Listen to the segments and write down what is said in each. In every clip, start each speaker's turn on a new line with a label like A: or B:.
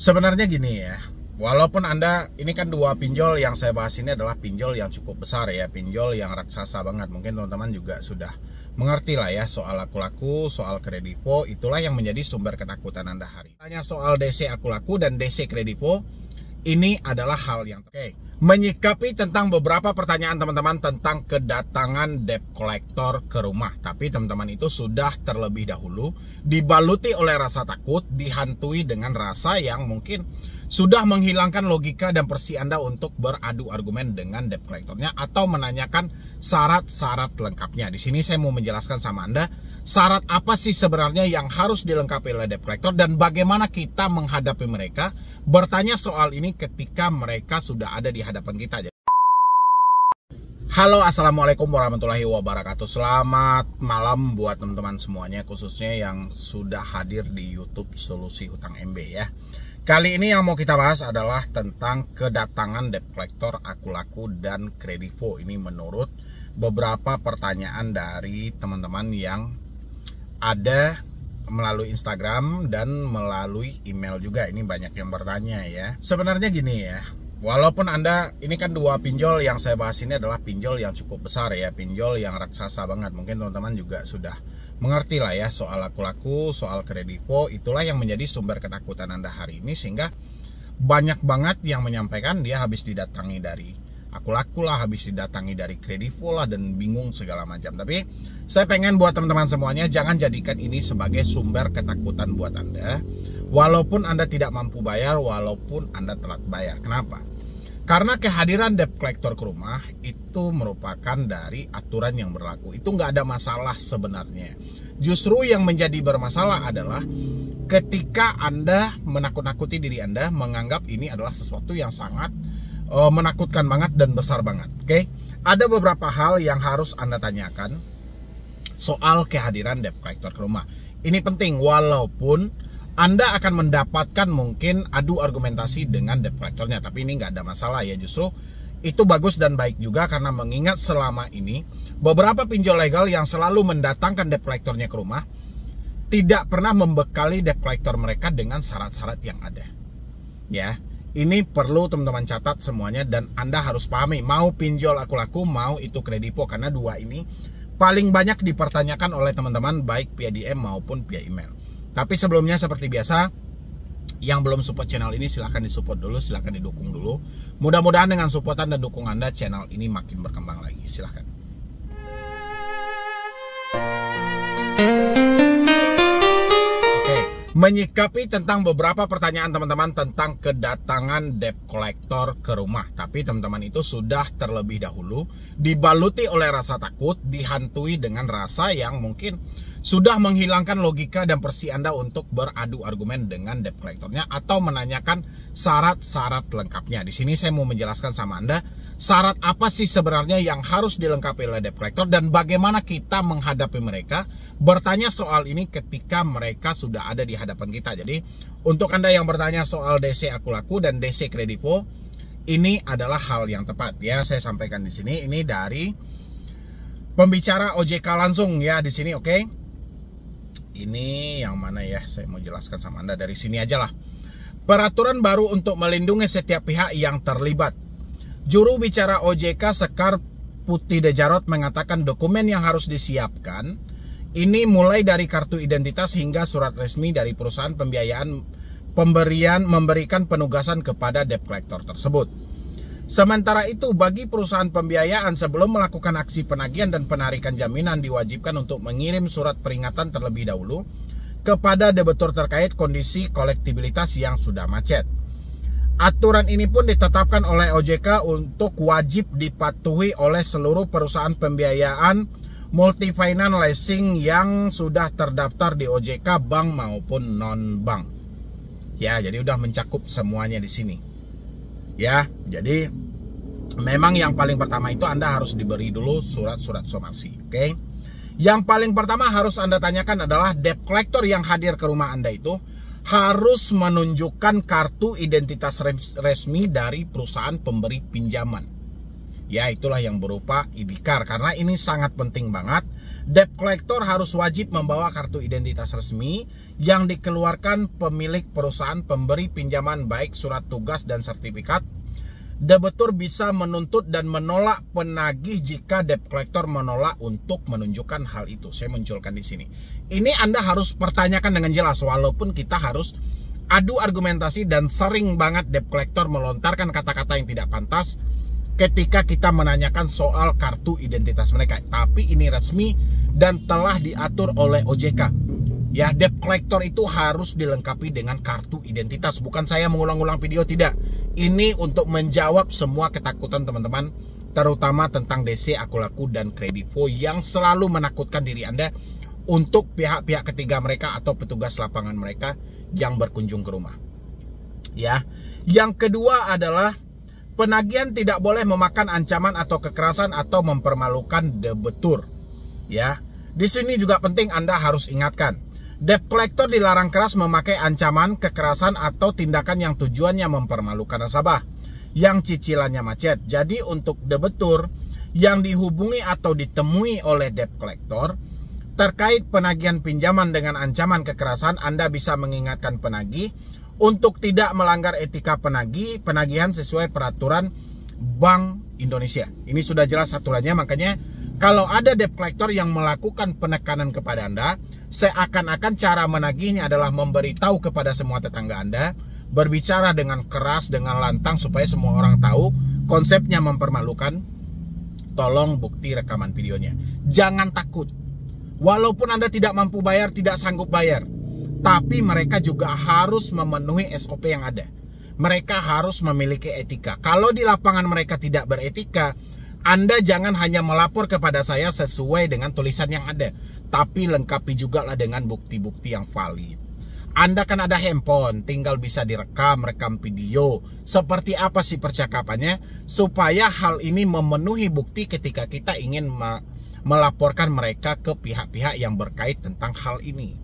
A: Sebenarnya gini ya, walaupun Anda, ini kan dua pinjol yang saya bahas ini adalah pinjol yang cukup besar ya, pinjol yang raksasa banget. Mungkin teman-teman juga sudah mengerti lah ya soal Aku-Laku, soal Kredivo, itulah yang menjadi sumber ketakutan Anda hari. Tanya soal DC Aku-Laku dan DC Kredivo, ini adalah hal yang menyikapi tentang beberapa pertanyaan teman-teman tentang kedatangan debt collector ke rumah. Tapi teman-teman itu sudah terlebih dahulu dibaluti oleh rasa takut, dihantui dengan rasa yang mungkin sudah menghilangkan logika dan persi Anda untuk beradu argumen dengan debt collectornya atau menanyakan syarat-syarat lengkapnya. Di sini saya mau menjelaskan sama Anda syarat apa sih sebenarnya yang harus dilengkapi oleh debt collector dan bagaimana kita menghadapi mereka. Bertanya soal ini ketika mereka sudah ada di hadapan kita. Halo, assalamualaikum warahmatullahi wabarakatuh. Selamat malam buat teman-teman semuanya, khususnya yang sudah hadir di YouTube Solusi Hutang MB ya. Kali ini yang mau kita bahas adalah tentang kedatangan debt collector Aku-Laku dan Kredivo. Ini menurut beberapa pertanyaan dari teman-teman yang ada melalui Instagram dan melalui email juga. Ini banyak yang bertanya ya. Sebenarnya gini ya, walaupun Anda, ini kan dua pinjol yang saya bahas ini adalah pinjol yang cukup besar ya, pinjol yang raksasa banget. Mungkin teman-teman juga sudah mengerti lah ya soal Aku-Laku, soal Kredivo, itulah yang menjadi sumber ketakutan Anda hari ini. Sehingga banyak banget yang menyampaikan dia habis didatangi dari Aku-Laku lah, habis didatangi dari Kredivo lah, dan bingung segala macam. Tapi saya pengen buat teman-teman semuanya, jangan jadikan ini sebagai sumber ketakutan buat Anda. Walaupun Anda tidak mampu bayar, walaupun Anda telat bayar. Kenapa? Karena kehadiran debt collector ke rumah itu merupakan dari aturan yang berlaku. Itu nggak ada masalah sebenarnya. Justru yang menjadi bermasalah adalah ketika Anda menakut-nakuti diri Anda, menganggap ini adalah sesuatu yang sangat menakutkan banget dan besar banget. Oke? Ada beberapa hal yang harus Anda tanyakan soal kehadiran debt collector ke rumah. Ini penting, walaupun Anda akan mendapatkan mungkin adu argumentasi dengan debt collectornya, tapi ini nggak ada masalah ya. Justru itu bagus dan baik juga, karena mengingat selama ini beberapa pinjol legal yang selalu mendatangkan debt collectornya ke rumah tidak pernah membekali debt collector mereka dengan syarat-syarat yang ada. Ya, ini perlu teman-teman catat semuanya, dan Anda harus pahami, mau pinjol Aku-Laku, mau itu Kredivo, karena dua ini paling banyak dipertanyakan oleh teman-teman baik via DM maupun via email. Tapi sebelumnya seperti biasa, yang belum support channel ini silahkan disupport dulu, silahkan didukung dulu. Mudah-mudahan dengan supportan dan dukungan Anda, channel ini makin berkembang lagi. Silahkan. Oke, menyikapi tentang beberapa pertanyaan teman-teman tentang kedatangan debt collector ke rumah. Tapi teman-teman itu sudah terlebih dahulu dibaluti oleh rasa takut, dihantui dengan rasa yang mungkin sudah menghilangkan logika dan persi Anda untuk beradu argumen dengan debt collectornya atau menanyakan syarat-syarat lengkapnya. Di sini saya mau menjelaskan sama Anda syarat apa sih sebenarnya yang harus dilengkapi oleh debt collector dan bagaimana kita menghadapi mereka. Bertanya soal ini ketika mereka sudah ada di hadapan kita. Jadi untuk Anda yang bertanya soal DC Aku-Laku dan DC Kredivo, ini adalah hal yang tepat ya. Saya sampaikan di sini, ini dari pembicara OJK langsung ya di sini, oke? Ini yang mana ya, saya mau jelaskan sama Anda dari sini aja lah. Peraturan baru untuk melindungi setiap pihak yang terlibat. Juru bicara OJK Sekar Puttidejarot mengatakan dokumen yang harus disiapkan ini mulai dari kartu identitas hingga surat resmi dari perusahaan pembiayaan memberikan penugasan kepada debt collector tersebut. Sementara itu, bagi perusahaan pembiayaan sebelum melakukan aksi penagihan dan penarikan jaminan diwajibkan untuk mengirim surat peringatan terlebih dahulu kepada debitur terkait kondisi kolektibilitas yang sudah macet. Aturan ini pun ditetapkan oleh OJK untuk wajib dipatuhi oleh seluruh perusahaan pembiayaan multifinance leasing yang sudah terdaftar di OJK, bank maupun non-bank. Ya, jadi udah mencakup semuanya di sini. Ya, jadi memang yang paling pertama itu Anda harus diberi dulu surat-surat somasi, oke? Yang paling pertama harus Anda tanyakan adalah debt collector yang hadir ke rumah Anda itu harus menunjukkan kartu identitas resmi dari perusahaan pemberi pinjaman. Ya, itulah yang berupa IDCAR. Karena ini sangat penting banget. Debt collector harus wajib membawa kartu identitas resmi yang dikeluarkan pemilik perusahaan pemberi pinjaman, baik surat tugas dan sertifikat. Debitur bisa menuntut dan menolak penagih jika debt collector menolak untuk menunjukkan hal itu. Saya munculkan di sini. Ini Anda harus pertanyakan dengan jelas, walaupun kita harus adu argumentasi dan sering banget debt collector melontarkan kata-kata yang tidak pantas ketika kita menanyakan soal kartu identitas mereka. Tapi ini resmi dan telah diatur oleh OJK. Ya, debt collector itu harus dilengkapi dengan kartu identitas. Bukan saya mengulang-ulang video, tidak. Ini untuk menjawab semua ketakutan teman-teman, terutama tentang DC, Akulaku, dan Kredivo yang selalu menakutkan diri Anda untuk pihak-pihak ketiga mereka atau petugas lapangan mereka yang berkunjung ke rumah. Ya, yang kedua adalah penagihan tidak boleh memakan ancaman atau kekerasan atau mempermalukan debitur. Ya, di sini juga penting Anda harus ingatkan, debt collector dilarang keras memakai ancaman, kekerasan atau tindakan yang tujuannya mempermalukan nasabah yang cicilannya macet. Jadi untuk debitur yang dihubungi atau ditemui oleh debt collector terkait penagihan pinjaman dengan ancaman kekerasan, Anda bisa mengingatkan penagih untuk tidak melanggar etika penagihan sesuai peraturan Bank Indonesia. Ini sudah jelas aturannya, makanya kalau ada debt collector yang melakukan penekanan kepada Anda, seakan-akan cara menagihnya adalah memberitahu kepada semua tetangga Anda, berbicara dengan keras, dengan lantang supaya semua orang tahu, konsepnya mempermalukan. Tolong bukti rekaman videonya. Jangan takut. Walaupun Anda tidak mampu bayar, tidak sanggup bayar, tapi mereka juga harus memenuhi SOP yang ada. Mereka harus memiliki etika. Kalau di lapangan mereka tidak beretika, Anda jangan hanya melapor kepada saya sesuai dengan tulisan yang ada, tapi lengkapi juga lah dengan bukti-bukti yang valid. Anda kan ada handphone, tinggal bisa rekam video. Seperti apa sih percakapannya, supaya hal ini memenuhi bukti ketika kita ingin melaporkan mereka ke pihak-pihak yang berkait tentang hal ini.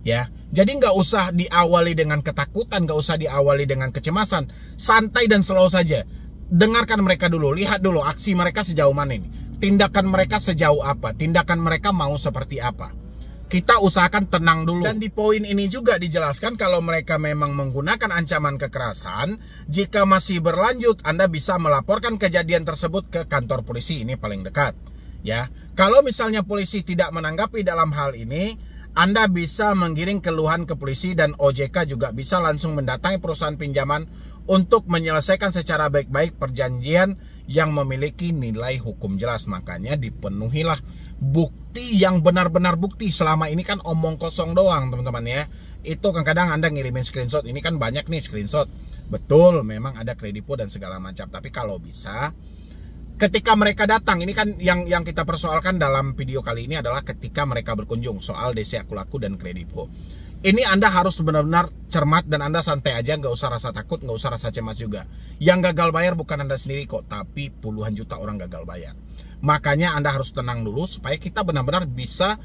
A: Ya, jadi nggak usah diawali dengan ketakutan, nggak usah diawali dengan kecemasan, santai dan slow saja. Dengarkan mereka dulu, lihat dulu aksi mereka sejauh mana ini, tindakan mereka sejauh apa, tindakan mereka mau seperti apa. Kita usahakan tenang dulu. Dan di poin ini juga dijelaskan kalau mereka memang menggunakan ancaman kekerasan, jika masih berlanjut, Anda bisa melaporkan kejadian tersebut ke kantor polisi, ini paling dekat. Ya, kalau misalnya polisi tidak menanggapi dalam hal ini, Anda bisa mengirim keluhan ke polisi dan OJK juga bisa langsung mendatangi perusahaan pinjaman untuk menyelesaikan secara baik-baik perjanjian yang memiliki nilai hukum jelas. Makanya dipenuhilah bukti yang benar-benar bukti. Selama ini kan omong kosong doang teman-teman ya. Itu kadang-kadang Anda ngirimin screenshot. Ini kan banyak nih screenshot. Betul, memang ada Kredivo dan segala macam. Tapi kalau bisa, ketika mereka datang, ini kan yang kita persoalkan dalam video kali ini adalah ketika mereka berkunjung soal DC, Akulaku, dan Kredivo. Ini Anda harus benar-benar cermat dan Anda santai aja, nggak usah rasa takut, nggak usah rasa cemas juga. Yang gagal bayar bukan Anda sendiri kok, tapi puluhan juta orang gagal bayar. Makanya Anda harus tenang dulu supaya kita benar-benar bisa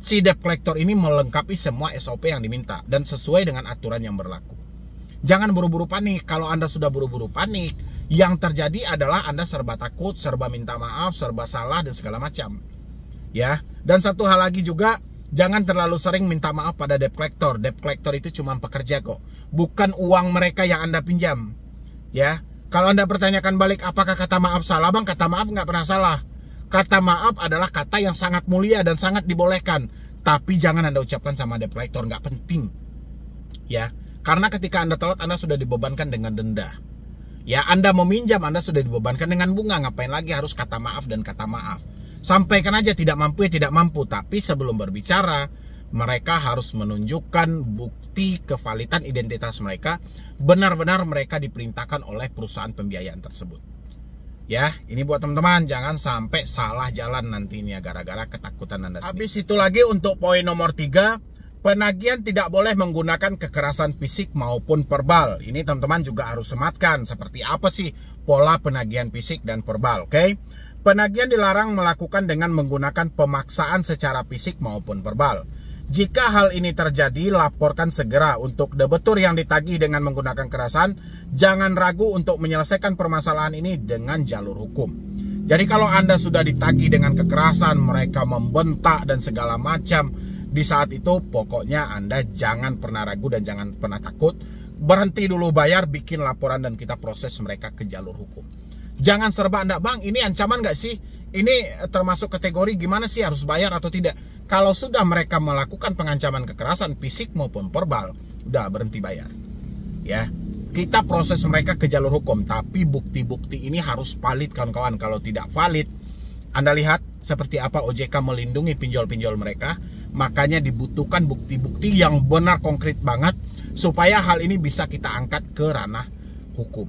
A: si debt collector ini melengkapi semua SOP yang diminta dan sesuai dengan aturan yang berlaku. Jangan buru-buru panik. Kalau Anda sudah buru-buru panik, yang terjadi adalah Anda serba takut, serba minta maaf, serba salah, dan segala macam. Ya, dan satu hal lagi juga, jangan terlalu sering minta maaf pada debt collector. Debt collector itu cuma pekerja kok, bukan uang mereka yang Anda pinjam. Ya, kalau Anda pertanyakan balik, apakah kata maaf salah bang? Kata maaf nggak pernah salah. Kata maaf adalah kata yang sangat mulia dan sangat dibolehkan. Tapi jangan Anda ucapkan sama debt collector, nggak penting. Ya, karena ketika Anda telat, Anda sudah dibebankan dengan denda. Ya, Anda meminjam, Anda sudah dibebankan dengan bunga. Ngapain lagi harus kata maaf dan kata maaf? Sampaikan aja tidak mampu ya tidak mampu. Tapi sebelum berbicara, mereka harus menunjukkan bukti kevalidan identitas mereka. Benar-benar mereka diperintahkan oleh perusahaan pembiayaan tersebut. Ya, ini buat teman-teman, jangan sampai salah jalan nantinya gara-gara ketakutan Anda sendiri. Habis itu lagi untuk poin nomor 3, penagihan tidak boleh menggunakan kekerasan fisik maupun verbal. Ini teman-teman juga harus sematkan seperti apa sih pola penagihan fisik dan verbal, oke? Penagihan dilarang melakukan dengan menggunakan pemaksaan secara fisik maupun verbal. Jika hal ini terjadi, laporkan segera. Untuk debitur yang ditagih dengan menggunakan kekerasan, jangan ragu untuk menyelesaikan permasalahan ini dengan jalur hukum. Jadi kalau Anda sudah ditagih dengan kekerasan, mereka membentak dan segala macam, di saat itu pokoknya Anda jangan pernah ragu dan jangan pernah takut. Berhenti dulu bayar, bikin laporan dan kita proses mereka ke jalur hukum. Jangan serba Anda, bang ini ancaman nggak sih? Ini termasuk kategori gimana sih, harus bayar atau tidak? Kalau sudah mereka melakukan pengancaman kekerasan fisik maupun verbal, udah berhenti bayar. Ya. Kita proses mereka ke jalur hukum, tapi bukti-bukti ini harus valid kawan-kawan. Kalau tidak valid, Anda lihat seperti apa OJK melindungi pinjol-pinjol mereka. Makanya dibutuhkan bukti-bukti yang benar konkret banget supaya hal ini bisa kita angkat ke ranah hukum.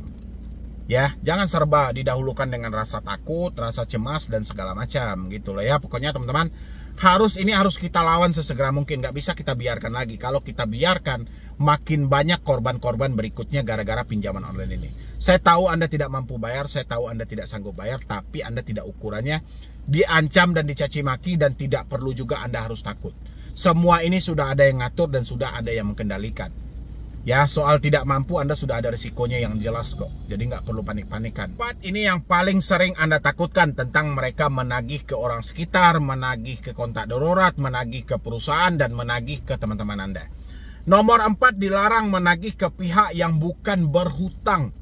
A: Ya, jangan serba didahulukan dengan rasa takut, rasa cemas dan segala macam gitu loh ya. Pokoknya teman-teman, harus kita lawan sesegera mungkin. Nggak bisa kita biarkan lagi. Kalau kita biarkan, makin banyak korban-korban berikutnya gara-gara pinjaman online ini. Saya tahu Anda tidak mampu bayar, saya tahu Anda tidak sanggup bayar, tapi Anda tidak ukurannya diancam dan dicaci maki, dan tidak perlu juga Anda harus takut. Semua ini sudah ada yang ngatur dan sudah ada yang mengendalikan. Ya, soal tidak mampu Anda sudah ada risikonya yang jelas kok. Jadi nggak perlu panik-panikan. Ini yang paling sering Anda takutkan, tentang mereka menagih ke orang sekitar, menagih ke kontak darurat, menagih ke perusahaan, dan menagih ke teman-teman Anda. Nomor 4, dilarang menagih ke pihak yang bukan berhutang.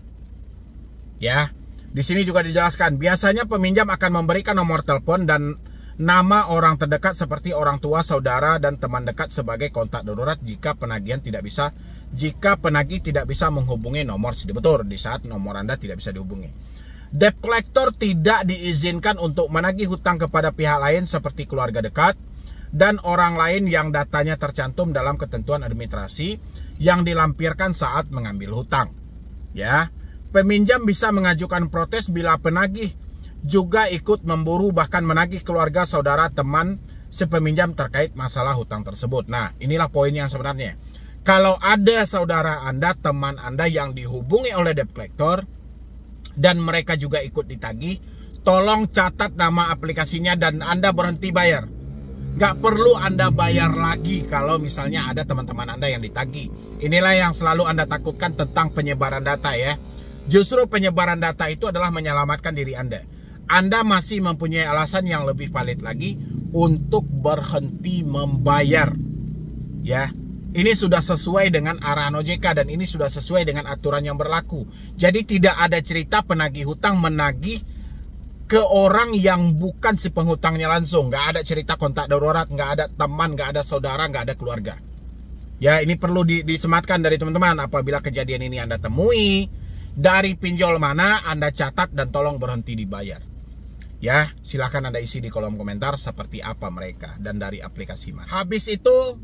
A: Ya, di sini juga dijelaskan, biasanya peminjam akan memberikan nomor telepon dan nama orang terdekat seperti orang tua, saudara, dan teman dekat sebagai kontak darurat jika penagih tidak bisa menghubungi nomor debitur di saat nomor Anda tidak bisa dihubungi. Debt collector tidak diizinkan untuk menagih hutang kepada pihak lain seperti keluarga dekat dan orang lain yang datanya tercantum dalam ketentuan administrasi yang dilampirkan saat mengambil hutang. Ya, peminjam bisa mengajukan protes bila penagih juga ikut memburu bahkan menagih keluarga, saudara, teman sepeminjam terkait masalah hutang tersebut. Nah, inilah poin yang sebenarnya. Kalau ada saudara Anda, teman Anda yang dihubungi oleh debt collector dan mereka juga ikut ditagih, tolong catat nama aplikasinya dan Anda berhenti bayar. Gak perlu Anda bayar lagi kalau misalnya ada teman-teman Anda yang ditagih. Inilah yang selalu Anda takutkan tentang penyebaran data ya. Justru penyebaran data itu adalah menyelamatkan diri Anda. Anda masih mempunyai alasan yang lebih valid lagi untuk berhenti membayar. Ya, ini sudah sesuai dengan arahan OJK dan ini sudah sesuai dengan aturan yang berlaku. Jadi tidak ada cerita penagih hutang menagih ke orang yang bukan si penghutangnya langsung. Nggak ada cerita kontak darurat, nggak ada teman, nggak ada saudara, nggak ada keluarga. Ya, ini perlu disematkan dari teman-teman. Apabila kejadian ini Anda temui, dari pinjol mana Anda catat dan tolong berhenti dibayar. Ya, silahkan Anda isi di kolom komentar seperti apa mereka dan dari aplikasi mana. Habis itu,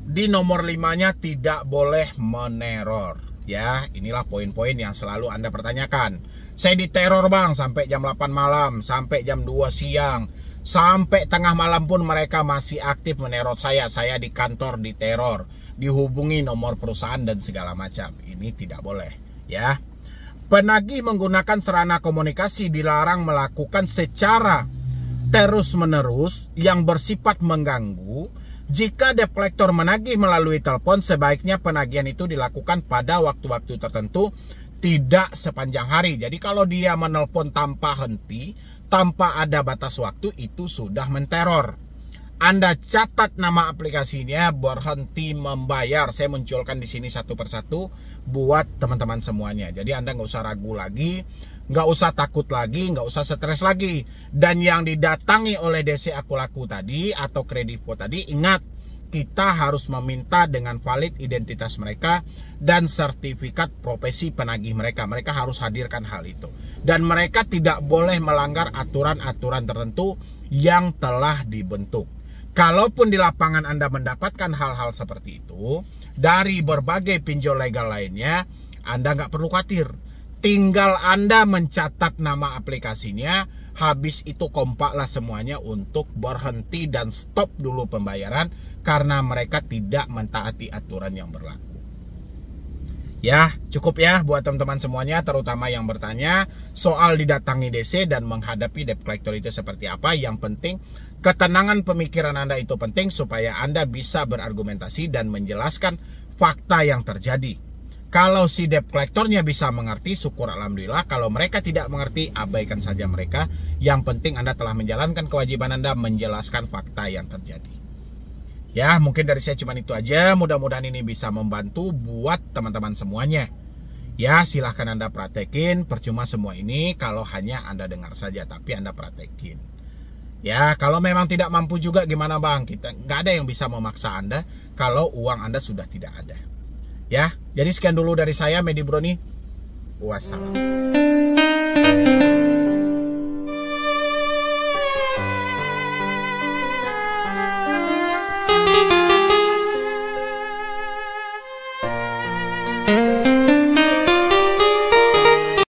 A: di nomor 5-nya tidak boleh meneror. Ya, inilah poin-poin yang selalu Anda pertanyakan. Saya diteror bang sampai jam 8 malam, sampai jam 2 siang, sampai tengah malam pun mereka masih aktif meneror saya. Saya di kantor diteror, dihubungi nomor perusahaan dan segala macam. Ini tidak boleh, ya. Penagih menggunakan sarana komunikasi dilarang melakukan secara terus-menerus yang bersifat mengganggu. Jika debt collector menagih melalui telepon, sebaiknya penagihan itu dilakukan pada waktu-waktu tertentu, tidak sepanjang hari. Jadi kalau dia menelpon tanpa henti, tanpa ada batas waktu, itu sudah menteror. Anda catat nama aplikasinya, berhenti membayar. Saya munculkan di sini satu persatu buat teman-teman semuanya. Jadi Anda nggak usah ragu lagi, nggak usah takut lagi, nggak usah stres lagi. Dan yang didatangi oleh DC Aku Laku tadi atau Kredivo tadi, ingat, kita harus meminta dengan valid identitas mereka dan sertifikat profesi penagih mereka. Mereka harus hadirkan hal itu. Dan mereka tidak boleh melanggar aturan-aturan tertentu yang telah dibentuk. Kalaupun di lapangan Anda mendapatkan hal-hal seperti itu dari berbagai pinjol legal lainnya, Anda nggak perlu khawatir. Tinggal Anda mencatat nama aplikasinya, habis itu kompaklah semuanya untuk berhenti dan stop dulu pembayaran karena mereka tidak mentaati aturan yang berlaku. Ya, cukup ya buat teman-teman semuanya, terutama yang bertanya soal didatangi DC dan menghadapi debt collector itu seperti apa. Yang penting, ketenangan pemikiran Anda itu penting supaya Anda bisa berargumentasi dan menjelaskan fakta yang terjadi. Kalau si debt collectornya bisa mengerti, syukur alhamdulillah. Kalau mereka tidak mengerti, abaikan saja mereka. Yang penting Anda telah menjalankan kewajiban Anda menjelaskan fakta yang terjadi. Ya, mungkin dari saya cuma itu aja. Mudah-mudahan ini bisa membantu buat teman-teman semuanya. Ya, silahkan Anda praktekin. Percuma semua ini kalau hanya Anda dengar saja, tapi Anda praktekin. Ya, kalau memang tidak mampu juga gimana Bang? Kita nggak ada yang bisa memaksa Anda kalau uang Anda sudah tidak ada. Ya, jadi sekian dulu dari saya, Medi Broni. Wassalam.